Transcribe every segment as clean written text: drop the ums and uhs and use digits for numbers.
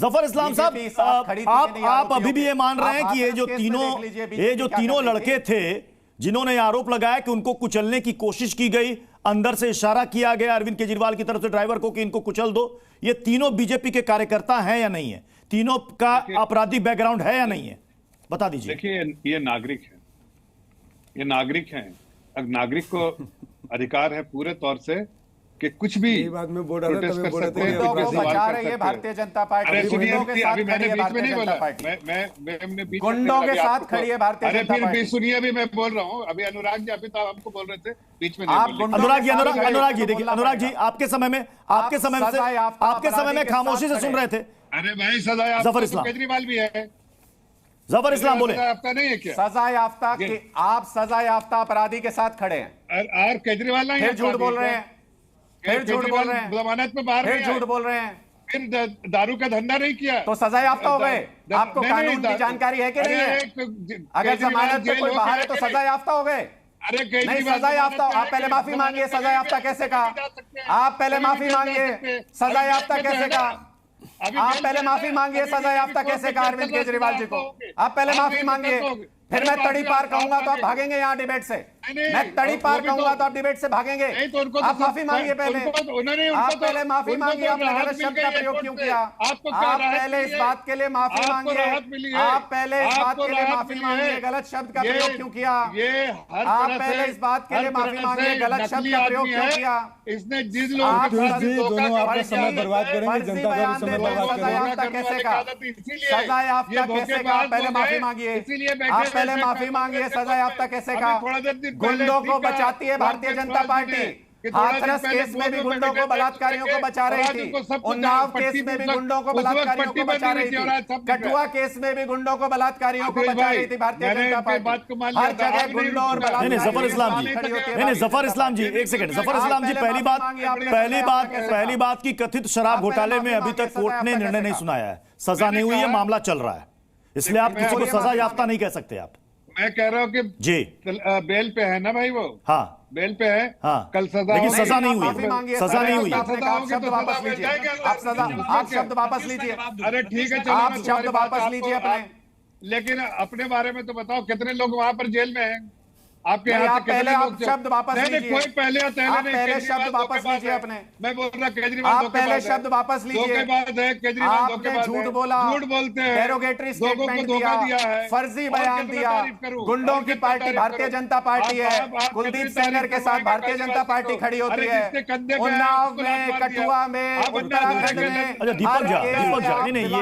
जफर इस्लाम साहब, आप अभी भी ये मान रहे हैं कि ये जो तीनों लड़के थे जिन्होंने आरोप लगाया कि उनको कुचलने की कोशिश की गई, अंदर से इशारा किया गया अरविंद केजरीवाल की तरफ से ड्राइवर को कि इनको कुचल दो, ये तीनों बीजेपी के कार्यकर्ता हैं या नहीं है? तीनों का आपराधिक बैकग्राउंड है या नहीं है? बता दीजिए। देखिए, ये नागरिक हैं, ये नागरिक हैं। अब नागरिक को अधिकार है पूरे तौर से कि कुछ भी बात में बोल रहा प्रोटेस्ट कर सकते हैं, गुंडों को बचा रही है भारतीय जनता पार्टी। गुंडों के साथ खड़ी है भारतीय जनता पार्टी। गुंडों के साथ खड़ी है भारतीय जनता पार्टी। फिर सुनिए, अभी मैं बोल रहा हूँ। अभी अनुराग जी अभी तो हमको बोल रहे थे, बीच में अनुराग जी देखिए, अनुराग जी आपके समय में खामोशी से सुन रहे थे। अरे भाई, सजा जफर इस्लाम, केजरीवाल भी है। जफर इस्लाम बोले आपका नहीं है क्या? सजा याफ्ता कि आप सजा याफ्ता अपराधी के साथ खड़े हैं और केजरीवाल नहीं, फिर झूठ बोल रहे हैं, फिर झूठ बोल रहे हैं, जमानत में बाहर, फिर झूठ बोल रहे हैं, फिर दारू का धंधा नहीं किया तो सजा याफ्ता हो गए। आपको कानून की जानकारी है कि नहीं है? अगर जमानत में कोई बाहर है तो सजा याफ्ता हो गए। अरे नहीं, सजा याफ्ता। आप पहले माफी मांगिए। सजा याफ्ता कैसे कहा? आप पहले माफी मांगिए। सजा याफ्ता कैसे कहा? आप पहले माफी मांगिए। सजा याफ्ता कैसे कहा अरविंद केजरीवाल जी को? आप पहले माफी मांगिए, फिर मैं तड़ी पार कहूंगा तो आप भागेंगे यहाँ डिबेट से। मैं तड़ी पार कहूंगा तो आप डिबेट से भागेंगे। आप माफी मांगिए पहले। आप पहले माफी मांगिए। आपने गलत शब्द का प्रयोग क्यों किया? आप पहले इस बात के लिए माफी मांगिए। आप पहले इस बात के लिए माफी मांगिए। गलत शब्द का प्रयोग क्यों किया? आप पहले इस बात के लिए माफी मांगिए। गलत शब्द का प्रयोग क्यों किया? इसने जिस लोगों दोनों आपका समय बर्बाद करेंगे, जनता का समय बर्बाद सजा याफ्ता कैसे कहा? सजा याफ्ता कैसे कहा? पहले माफी मांगिए। आप पहले माफी मांगिए। सजा याफ्ता कैसे कहा? गुंडों को बचाती है भारतीय जनता पार्टी। हाथरस केस में भी गुंडों को, बलात्कारियों को बचा रही थी। उन्नाव केस में भी गुंडों को, बलात्कारियों को बचा रही थी। कठुआ केस में भी गुंडों को, बलात्कारियों को बचा रही थी भारतीय जनता पार्टी। हर जगह गुंडों और नहीं, जफर इस्लाम जी, नहीं, जफर इस्लाम जी एक सेकंड। जफर इस्लाम जी, पहली बात की कथित शराब घोटाले में अभी तक कोर्ट ने निर्णय नहीं सुनाया है, सजा नहीं हुई है, मामला चल रहा है, इसलिए आप किसी को सजा याफ्ता नहीं कह सकते। आप, मैं कह रहा हूँ कि जी बेल पे है ना भाई, वो हाँ बेल पे है, हाँ, कल सजा, लेकिन सजा नहीं हुई, सजा नहीं हुई। आप शब्द वापस लीजिए। आप शब्द वापस लीजिए। अरे ठीक है, आप शब्द वापस लीजिए अपने। लेकिन अपने बारे में तो बताओ, कितने लोग वहां पर जेल में हैं? आपके आप पहले आप शब्द वापस लीजिए। कोई पहले पहले शब्द वापस लीजिए अपने। मैं बोल रहा केजरीवाल, आप पहले शब्द वापस लीजिए। आपने झूठ बोला, झूठ बोलते हैं, डेरोगेटरी स्टेटमेंट दिया है, फर्जी बयान दिया। गुंडों की पार्टी भारतीय जनता पार्टी है। कुलदीप सेंगर के साथ भारतीय जनता पार्टी खड़ी होती है। उन्नाव में, कठुआ में, उत्तराखंड में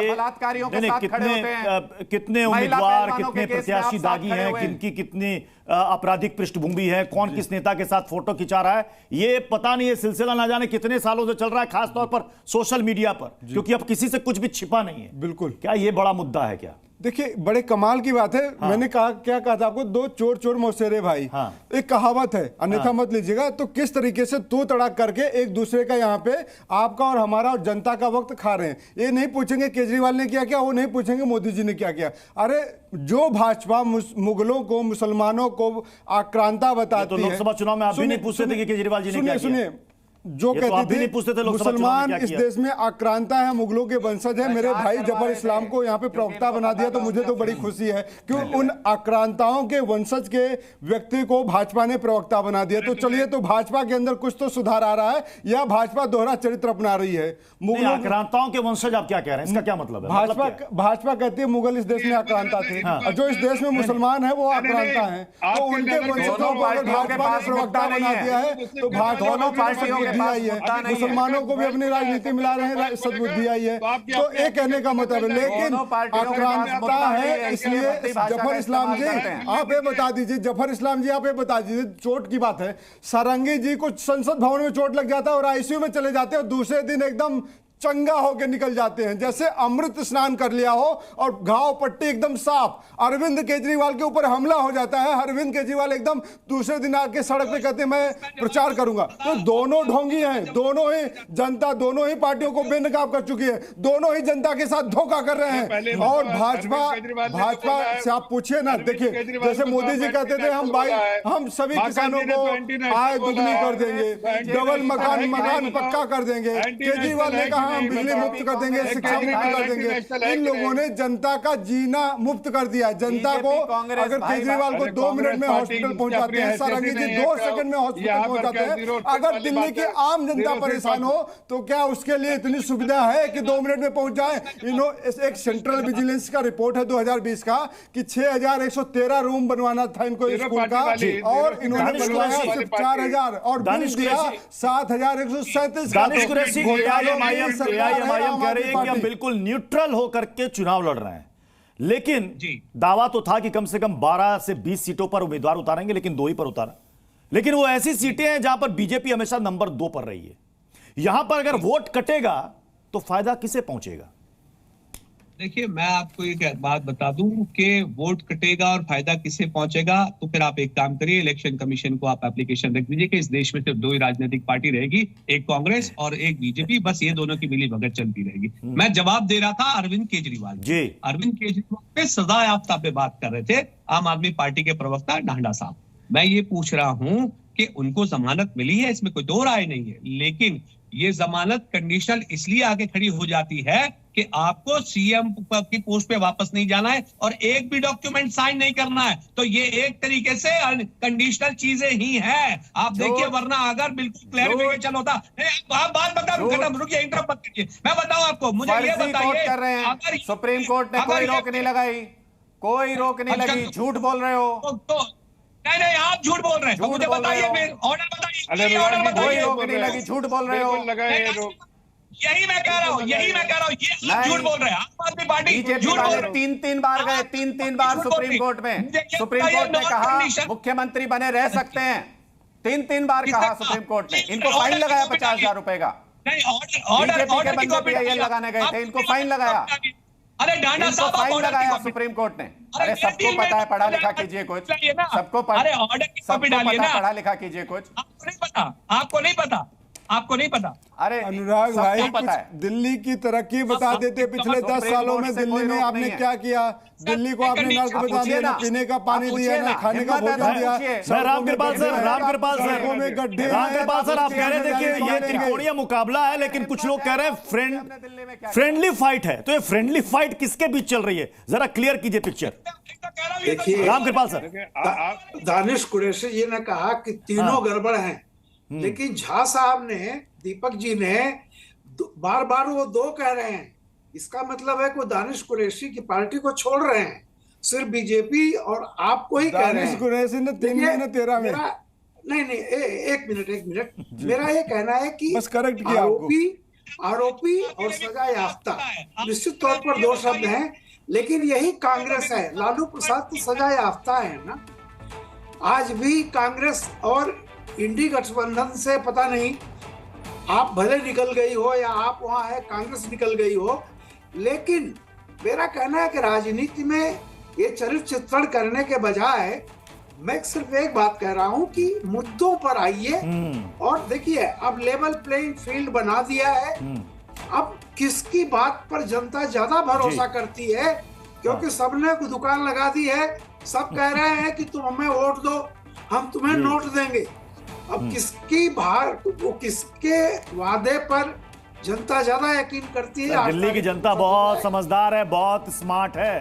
बलात्कारियों के साथ खड़े होते हैं। कितने उम्मीदवार, कितने प्रत्याशी दागी हैं, किनकी कितनी आपराधिक पृष्ठभूमि है, कौन किस नेता के साथ फोटो खिंचा रहा है, ये पता नहीं। ये सिलसिला ना जाने कितने सालों से चल रहा है, खासतौर पर सोशल मीडिया पर, क्योंकि अब किसी से कुछ भी छिपा नहीं है। बिल्कुल। क्या ये बड़ा मुद्दा है क्या? देखिए, बड़े कमाल की बात है। हाँ। मैंने क्या कहा था आपको, दो चोर चोर मौसेरे भाई। हाँ। एक कहावत है, अन्यथा हाँ। मत लीजिएगा। तो किस तरीके से तू तड़ाक करके एक दूसरे का यहाँ पे आपका और हमारा और जनता का वक्त खा रहे हैं। ये नहीं पूछेंगे केजरीवाल ने क्या किया, वो नहीं पूछेंगे मोदी जी ने क्या किया। अरे जो भाजपा मुगलों को, मुसलमानों को आक्रांता बताती है। तो लोकसभा चुनाव में आप भी नहीं पूछते थे कि केजरीवाल जी ने क्या किया? सुनिए, जो कहते थे मुसलमान इस देश में आक्रांता है, मुगलों के वंशज है। मेरे भाई जफर इस्लाम को यहाँ पे प्रवक्ता बना दिया, तो मुझे तो बड़ी खुशी है कि उन आक्रांताओं के वंशज के व्यक्ति को भाजपा ने प्रवक्ता बना दिया। तो चलिए, तो भाजपा के अंदर कुछ तो सुधार आ रहा है, या भाजपा दोहरा चरित्र अपना रही है। मुगलों आक्रांताओं के वंशज आप क्या कह रहे हैं, इसका क्या मतलब है? भाजपा कहती है मुगल इस देश में आक्रांता थे, और जो इस देश में मुसलमान है वो आक्रांता है। तो उनके वंशजों को अगर भाजपा ने प्रवक्ता बना दिया है, तो दोनों पार्टियों आई है, मुसलमानों को भी अपनी राजनीति मिला रहे हैं, सद्बुद्धि आई है। तो ये कहने का मतलब है, लेकिन आक्रांता है। इसलिए जफर इस्लाम जी, आप ये बता दीजिए, जफर इस्लाम जी आप ये बता दीजिए, चोट की बात है, सारंगी जी को संसद भवन में चोट लग जाता है और आईसीयू में चले जाते हैं, और दूसरे दिन एकदम चंगा होकर निकल जाते हैं, जैसे अमृत स्नान कर लिया हो और घाव पट्टी एकदम साफ। अरविंद केजरीवाल के ऊपर हमला हो जाता है, अरविंद केजरीवाल एकदम दूसरे दिन आके सड़क पे कहते हैं मैं प्रचार करूंगा। तो दोनों ढोंगी हैं, दोनों ही जनता, दोनों ही पार्टियों को बेनकाब कर चुकी है, दोनों ही जनता के साथ धोखा कर रहे हैं। और भाजपा से आप पूछिए ना, देखिए जैसे मोदी जी कहते थे हम सभी किसानों को आय दुगनी कर देंगे, डबल मकान पक्का कर देंगे। केजरीवाल ने कहा हम बिजली मुफ्त कर देंगे, शिक्षा मुफ्त कर देंगे। इन लोगों ने जनता का जीना मुफ्त कर दिया। जनता को अगर केजरीवाल को 2 मिनट में हॉस्पिटल पहुंचाते हैं, सारंगी जी 2 सेकंड में हॉस्पिटल पहुंचाते हैं। अगर दिल्ली की आम जनता परेशान हो तो क्या उसके लिए इतनी सुविधा है कि 2 मिनट में पहुंच जाए? एक सेंट्रल विजिलेंस का रिपोर्ट है 2020 का कि 6113 रूम बनवाना था इनको स्कूल का, और इन्होंने बनवाया सिर्फ 4000 और बिल दिया 7137। दानिश कुरैशी एआईएमआईएम कह रही है कि हम बिल्कुल न्यूट्रल होकर के चुनाव लड़ रहे हैं, लेकिन दावा तो था कि कम से कम 12 से 20 सीटों पर उम्मीदवार उतारेंगे, लेकिन 2 ही पर उतारा। लेकिन वो ऐसी सीटें हैं जहां पर बीजेपी हमेशा नंबर 2 पर रही है। यहां पर अगर वोट कटेगा तो फायदा किसे पहुंचेगा? देखिए, मैं आपको एक बात बता दूं कि वोट कटेगा और फायदा किसे पहुंचेगा, तो फिर आप एक काम करिए, इलेक्शन कमीशन को आप एप्लीकेशन रख दीजिए कि इस देश में सिर्फ 2 ही राजनीतिक पार्टी रहेगी, एक कांग्रेस और एक बीजेपी, बस ये दोनों की मिली भगत चलती रहेगी। मैं जवाब दे रहा था अरविंद केजरीवाल जी। अरविंद केजरीवाल पे सजा याफ्ता पे बात कर रहे थे आम आदमी पार्टी के प्रवक्ता ढांडा साहब। मैं ये पूछ रहा हूं कि उनको जमानत मिली है, इसमें कोई दो राय नहीं है, लेकिन ये जमानत कंडीशनल इसलिए आगे खड़ी हो जाती है कि आपको सीएम की पोस्ट पे वापस नहीं जाना है और एक भी डॉक्यूमेंट साइन नहीं करना है। तो ये एक तरीके से कंडीशनल चीजें ही हैं। आप देखिए, वरना अगर बिल्कुल क्लैरिफिकेशन होता। आप बात बताओ, खत्म, रुकिए, इंटरप्ट मत कीजिए, मैं बताऊं आपको। मुझे ये बताइए, कर रहे हैं सुप्रीम कोर्ट ने कोई रोक नहीं लगाई, कोई रोक नहीं लगी, झूठ बोल रहे हो। नहीं, आप झूठ बोल रहे हैं, मुझे बताइए, ऑर्डर बताइए, कोई रोक नहीं लगी, झूठ बोल रहे हो। यही मैं कह रहा हूँ, ये आप झूठ बोल रहे हैं। आम आदमी पार्टी बीजेपी वाले 3 बार गए, 3 बार सुप्रीम कोर्ट में। सुप्रीम कोर्ट ने कहा मुख्यमंत्री बने रह सकते हैं, 3 बार कहा सुप्रीम कोर्ट ने। इनको फाइन लगाया 50,000 रुपए का। बीजेपी के बंदे पीआईएल लगाने गए थे, इनको फाइन लगाया। अरे डांडा साहब, फाइन लगाया सुप्रीम कोर्ट ने। अरे सबको पता है, पढ़ा लिखा कीजिए कुछ, सबको पढ़ा लिखा कीजिए कुछ। आपको नहीं पता। अरे अनुराग भाई, कुछ दिल्ली की तरक्की बता देते। पिछले 10 सालों में दिल्ली में आपने क्या किया? दिल्ली को आपने ना बता दिया, ना पीने का पानी दिया, ना खाने का भोजन दिया। रामकृपाल सर, आप कह रहे थे कि ये त्रिकोणीय मुकाबला है, लेकिन कुछ लोग कह रहे हैं फ्रेंडली फाइट है। तो ये फ्रेंडली फाइट किसके बीच चल रही है? जरा क्लियर कीजिए पिक्चर। देखिए रामकृपाल सर, दानिश कुरैशी जी ने कहा कि तीनों गड़बड़ हैं, लेकिन झा साहब ने, दीपक जी ने बार बार वो 2 कह रहे हैं। इसका मतलब है कि दानिश कुरैशी की पार्टी को छोड़ रहे हैं, सिर्फ बीजेपी और आपको ही कह रहे हैं। दानिश कुरैशी ने 3 महीने 13 में नहीं, एक मिनट मेरा ये कहना है कि बस करेक्ट किया। आरोपी और सजा याफ्ता निश्चित तौर पर 2 शब्द हैं, लेकिन यही कांग्रेस है। लालू प्रसाद तो सजा याफ्ता है ना। आज भी कांग्रेस और इंडी गठबंधन से पता नहीं, आप भले निकल गई हो या आप वहां है, कांग्रेस निकल गई हो, लेकिन मेरा कहना है कि राजनीति में ये चरित्र चित्रण करने के बजाय मैं सिर्फ एक बात कह रहा हूं कि मुद्दों पर आइए और देखिए, अब लेवल प्लेइंग फील्ड बना दिया है। अब किसकी बात पर जनता ज्यादा भरोसा करती है? क्योंकि सबने दुकान लगा दी है, सब कह रहे हैं कि तुम हमें वोट दो, हम तुम्हें नोट देंगे। अब किसके वादे पर जनता ज्यादा यकीन करती है? दिल्ली की जनता बहुत समझदार है, बहुत स्मार्ट है।